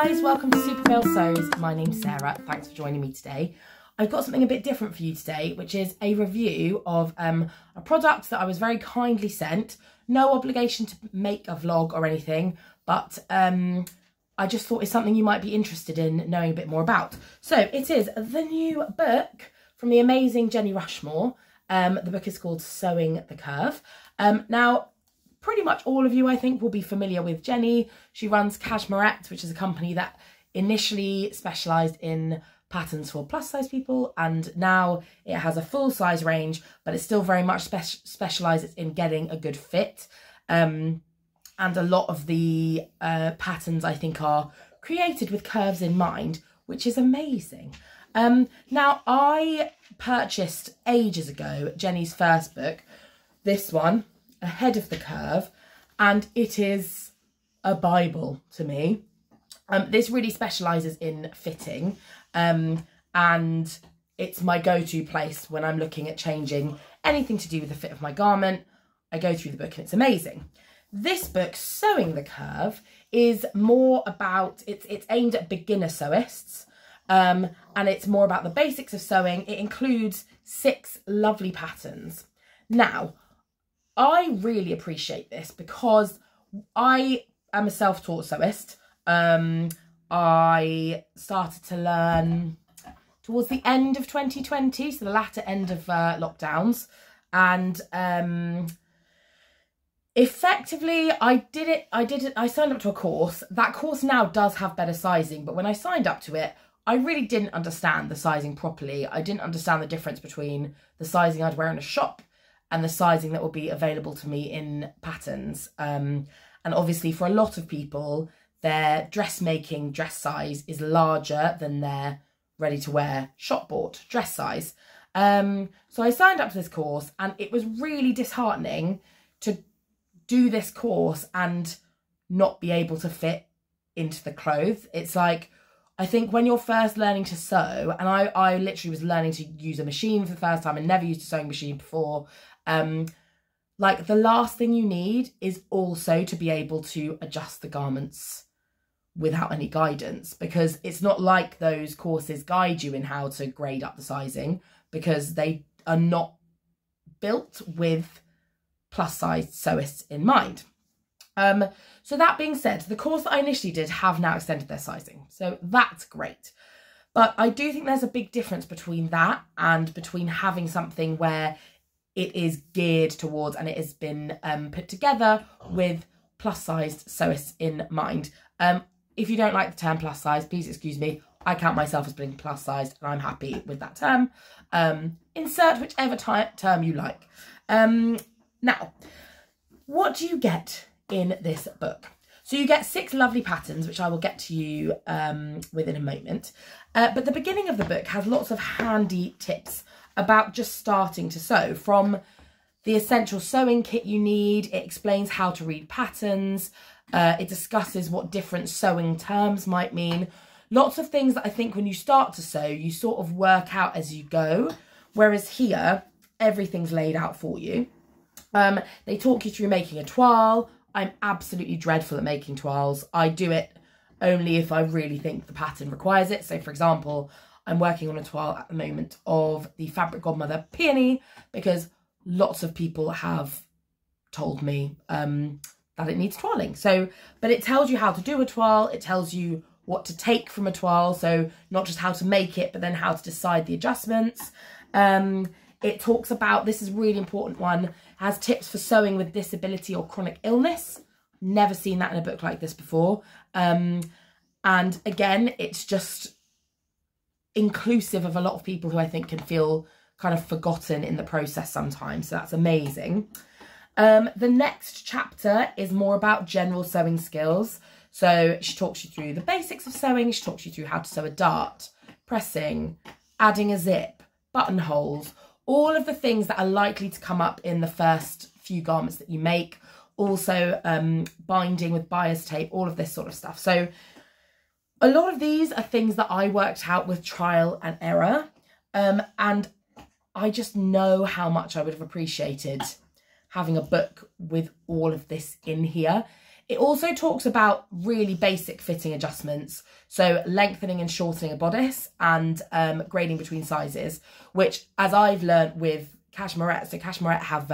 guys, welcome to Super Girl Sews. My name's Sarah, thanks for joining me today. I've got something a bit different for you today, which is a review of a product that I was very kindly sent. No obligation to make a vlog or anything, but I just thought it's something you might be interested in knowing a bit more about. So it is the new book from the amazing Jenny Rushmore. The book is called Sewing the Curve. Now, pretty much all of you, I think, will be familiar with Jenny. She runs Cashmerette, which is a company that initially specialised in patterns for plus size people, and now it has a full size range, but it still very much specialises in getting a good fit. And a lot of the patterns, I think, are created with curves in mind, which is amazing. Now, I purchased ages ago Jenny's first book, this one, Ahead of the Curve, and it is a Bible to me. This really specialises in fitting, and it's my go-to place when I'm looking at changing anything to do with the fit of my garment. I go through the book and it's amazing. This book, Sewing the Curve, is more about, it's aimed at beginner sewists, and it's more about the basics of sewing. It includes 6 lovely patterns. Now, I really appreciate this because I am a self-taught sewist. I started to learn towards the end of 2020, so the latter end of lockdowns, and effectively I signed up to a course. That course now does have better sizing, but when I signed up to it, I really didn't understand the sizing properly. I didn't understand the difference between the sizing I'd wear in a shop and the sizing that will be available to me in patterns. And obviously for a lot of people, their dressmaking dress size is larger than their ready to wear shop bought dress size. So I signed up to this course, and it was really disheartening to do this course and not be able to fit into the clothes. It's like, I think when you're first learning to sew, and I literally was learning to use a machine for the first time and never used a sewing machine before, like the last thing you need is also to be able to adjust the garments without any guidance, because it's not like those courses guide you in how to grade up the sizing, because they are not built with plus size sewists in mind. So that being said, the course that I initially did have now extended their sizing, so that's great. But I do think there's a big difference between that and between having something where it is geared towards and it has been put together with plus sized sewists in mind. If you don't like the term plus size, please excuse me. I count myself as being plus sized and I'm happy with that term. Insert whichever term you like. Now, what do you get in this book? So you get 6 lovely patterns, which I will get to you within a moment. But the beginning of the book has lots of handy tips about just starting to sew, from the essential sewing kit you need. It explains how to read patterns. It discusses what different sewing terms might mean. Lots of things that I think when you start to sew, you sort of work out as you go. Whereas here, everything's laid out for you. They talk you through making a toile. I'm absolutely dreadful at making toiles. I do it only if I really think the pattern requires it. So for example, I'm working on a toile at the moment of the Fabric Godmother Peony, because lots of people have told me that it needs toiling. So, but it tells you how to do a toile. It tells you what to take from a toile. So not just how to make it, but then how to decide the adjustments. It talks about, this is a really important one, has tips for sewing with disability or chronic illness. Never seen that in a book like this before. And again, it's just inclusive of a lot of people who I think can feel kind of forgotten in the process sometimes. So that's amazing. The next chapter is more about general sewing skills. So she talks you through the basics of sewing. She talks you through how to sew a dart, pressing, adding a zip, buttonholes, all of the things that are likely to come up in the first few garments that you make. Also binding with bias tape, all of this sort of stuff. So a lot of these are things that I worked out with trial and error. And I just know how much I would have appreciated having a book with all of this in here. It also talks about really basic fitting adjustments, so lengthening and shortening a bodice and grading between sizes, which, as I've learned with Cashmerette, so Cashmerette have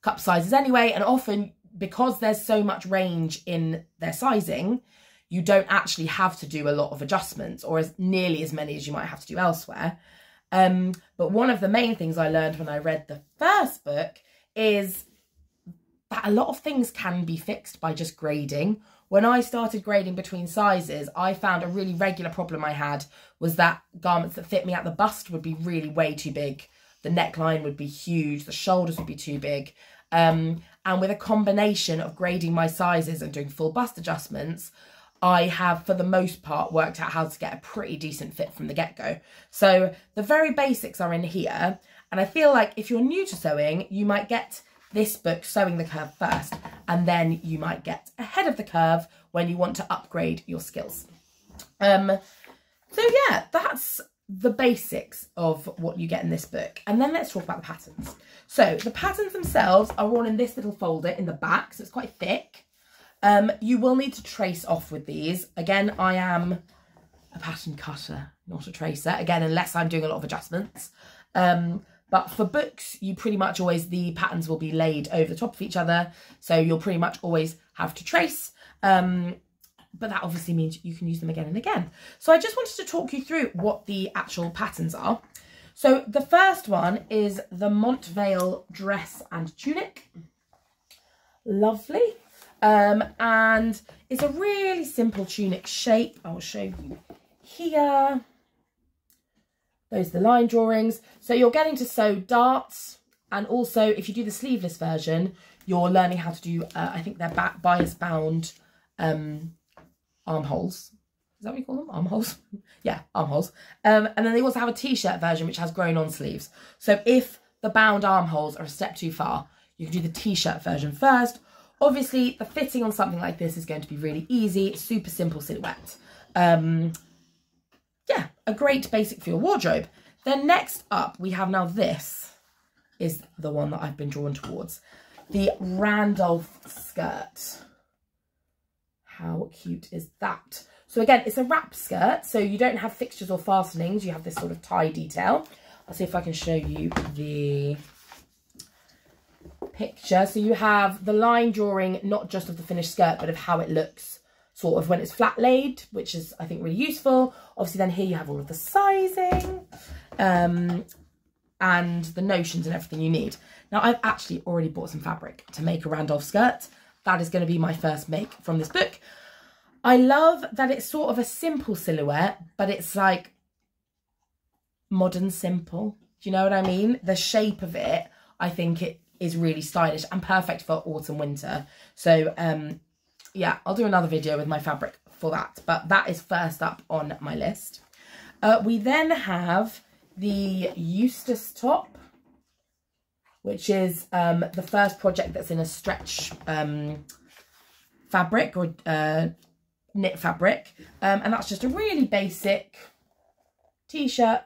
cup sizes anyway, and often because there's so much range in their sizing, you don't actually have to do a lot of adjustments, or nearly as many as you might have to do elsewhere. But one of the main things I learned when I read the first book is that a lot of things can be fixed by just grading. When I started grading between sizes, I found a really regular problem I had was that garments that fit me at the bust would be really way too big. The neckline would be huge, the shoulders would be too big. And with a combination of grading my sizes and doing full bust adjustments, I have, for the most part, worked out how to get a pretty decent fit from the get-go. So the very basics are in here. And I feel like if you're new to sewing, you might get this book, Sewing the Curve, first, and then you might get ahead of the curve when you want to upgrade your skills. So yeah, that's the basics of what you get in this book. And then let's talk about the patterns. So the patterns themselves are all in this little folder in the back, so it's quite thick. You will need to trace off with these. Again, I am a pattern cutter, not a tracer, again, unless I'm doing a lot of adjustments. But for books, you pretty much always, the patterns will be laid over the top of each other. So you'll pretty much always have to trace. But that obviously means you can use them again and again. So I just wanted to talk you through what the actual patterns are. So the first one is the Montvale dress and tunic. Lovely. And it's a really simple tunic shape. I'll show you here. Those are the line drawings. So you're getting to sew darts, and also if you do the sleeveless version, you're learning how to do, I think they're bias bound armholes. Is that what you call them? Armholes? Yeah, armholes. And then they also have a t-shirt version which has grown on sleeves. So if the bound armholes are a step too far, you can do the t-shirt version first. Obviously, the fitting on something like this is going to be really easy, super simple silhouette. Yeah, a great basic for your wardrobe. Then next up, we have now this is the one that I've been drawn towards. The Randolph skirt. How cute is that? So again, it's a wrap skirt, so you don't have fixtures or fastenings. You have this sort of tie detail. I'll see if I can show you the picture. So you have the line drawing, not just of the finished skirt, but of how it looks sort of when it's flat laid, which is, I think, really useful. Obviously, then here you have all of the sizing and the notions and everything you need. Now, I've actually already bought some fabric to make a Randolph skirt. That is going to be my first make from this book. I love that it's sort of a simple silhouette, but it's like modern simple. Do you know what I mean? The shape of it, I think it is really stylish and perfect for autumn, winter. So, yeah, I'll do another video with my fabric for that, but that is first up on my list. We then have the Eustace top, which is the first project that's in a stretch fabric or knit fabric. And that's just a really basic t-shirt.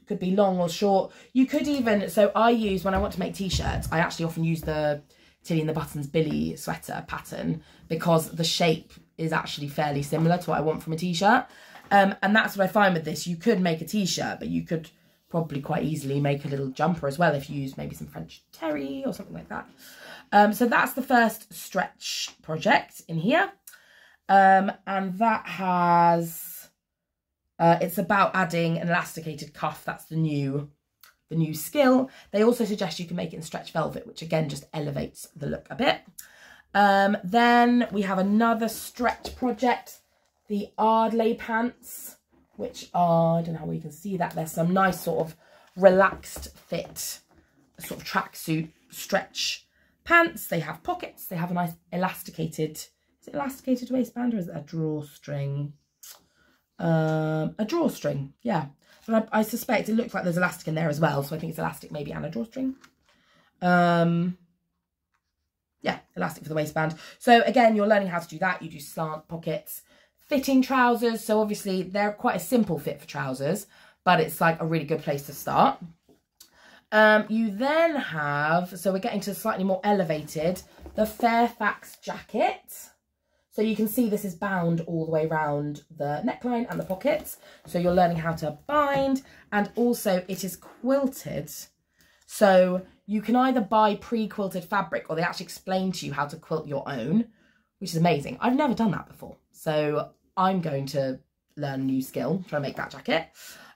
Could be long or short. You could even, so I use, when I want to make t-shirts, I actually often use the Tilly and the Buttons Billy sweater pattern because the shape is actually fairly similar to what I want from a t-shirt. And that's what I find with this. You could make a t-shirt, but you could probably quite easily make a little jumper as well if you use maybe some French terry or something like that. So that's the first stretch project in here. And that has, it's about adding an elasticated cuff. That's the new skill. They also suggest you can make it in stretch velvet, which again just elevates the look a bit. Then we have another stretch project, the Ardley pants, which are, I don't know how you can see that. There's some nice sort of relaxed fit, sort of tracksuit stretch pants. They have pockets. They have a nice elasticated, is it elasticated waistband or is it a drawstring? A drawstring, yeah. But I suspect it looks like there's elastic in there as well. So I think it's elastic maybe and a drawstring. Yeah, elastic for the waistband. So again, you're learning how to do that. You do slant pockets, fitting trousers. So obviously they're quite a simple fit for trousers, but it's like a really good place to start. You then have, so we're getting to slightly more elevated the Fairfax jacket. So you can see this is bound all the way around the neckline and the pockets. So you're learning how to bind, and also it is quilted. So you can either buy pre-quilted fabric, or they actually explain to you how to quilt your own, which is amazing. I've never done that before. So I'm going to learn a new skill, trying to make that jacket.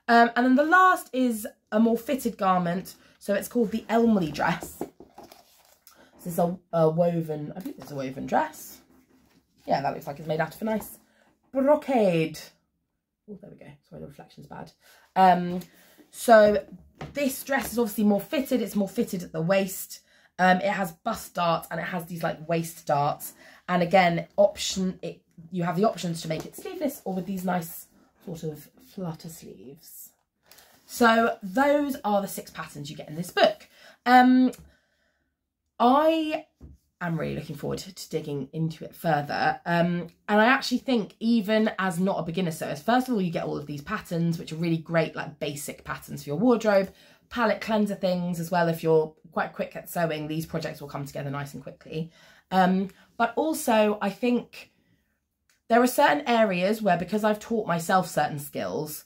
And then the last is a more fitted garment. So it's called the Elmley dress. This is a woven, I believe it's a woven dress. Yeah, that looks like it's made out of a nice brocade. Oh, there we go. Sorry, the reflection's bad. So this dress is obviously more fitted. It's more fitted at the waist. It has bust darts and it has these like waist darts. And again, you have the options to make it sleeveless or with these nice sort of flutter sleeves. So those are the 6 patterns you get in this book. I am really looking forward to digging into it further. And I actually think, even as not a beginner sewist, first of all, you get all of these patterns, which are really great, like basic patterns for your wardrobe, palette cleanser things as well. If you're quite quick at sewing, these projects will come together nice and quickly. But also, I think there are certain areas where, because I've taught myself certain skills,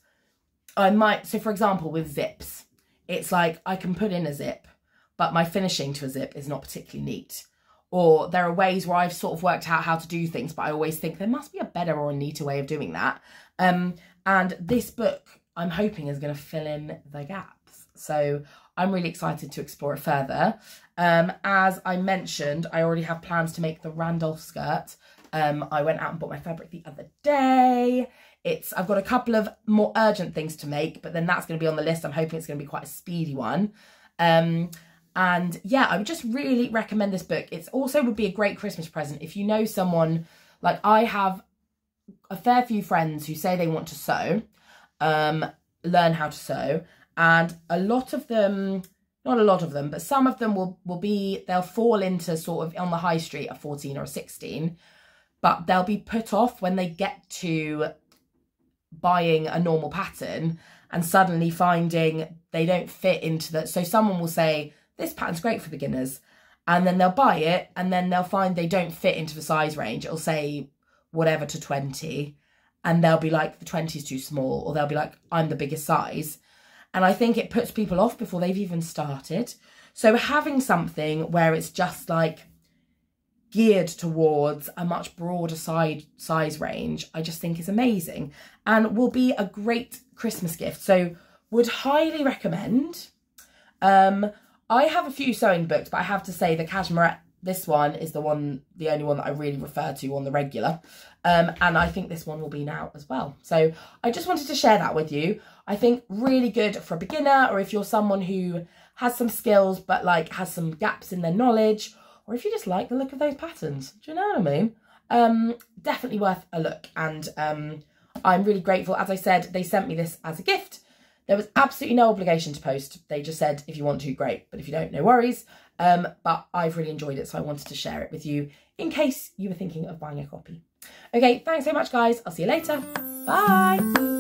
I might, so for example, with zips, it's like I can put in a zip, but my finishing to a zip is not particularly neat. Or there are ways where I've sort of worked out how to do things, but I always think there must be a better or a neater way of doing that. And this book, I'm hoping, is going to fill in the gaps. So I'm really excited to explore it further. As I mentioned, I already have plans to make the Randolph skirt. I went out and bought my fabric the other day. I've got a couple of more urgent things to make, but then that's going to be on the list. I'm hoping it's going to be quite a speedy one. And yeah, I would just really recommend this book. It also would be a great Christmas present if you know someone, like I have a fair few friends who say they want to sew, learn how to sew. And a lot of them, not a lot of them, but some of them they'll fall into sort of on the high street a 14 or a 16, but they'll be put off when they get to buying a normal pattern and suddenly finding they don't fit into that. So someone will say, this pattern's great for beginners, and then they'll buy it and then they'll find they don't fit into the size range. It'll say whatever to 20, and they'll be like, the 20 is too small, or they'll be like, I'm the biggest size. And I think it puts people off before they've even started. So having something where it's just like geared towards a much broader size range, I just think is amazing and will be a great Christmas gift. So would highly recommend. I have a few sewing books, but I have to say the Cashmerette, this one is the only one that I really refer to on the regular. And I think this one will be now as well. So I just wanted to share that with you. I think really good for a beginner, or if you're someone who has some skills, but like has some gaps in their knowledge, or if you just like the look of those patterns. Do you know what I mean? Definitely worth a look. And I'm really grateful. As I said, they sent me this as a gift. There was absolutely no obligation to post. They just said, if you want to, great. But if you don't, no worries. But I've really enjoyed it, so I wanted to share it with you in case you were thinking of buying a copy. Okay, thanks so much, guys. I'll see you later. Bye.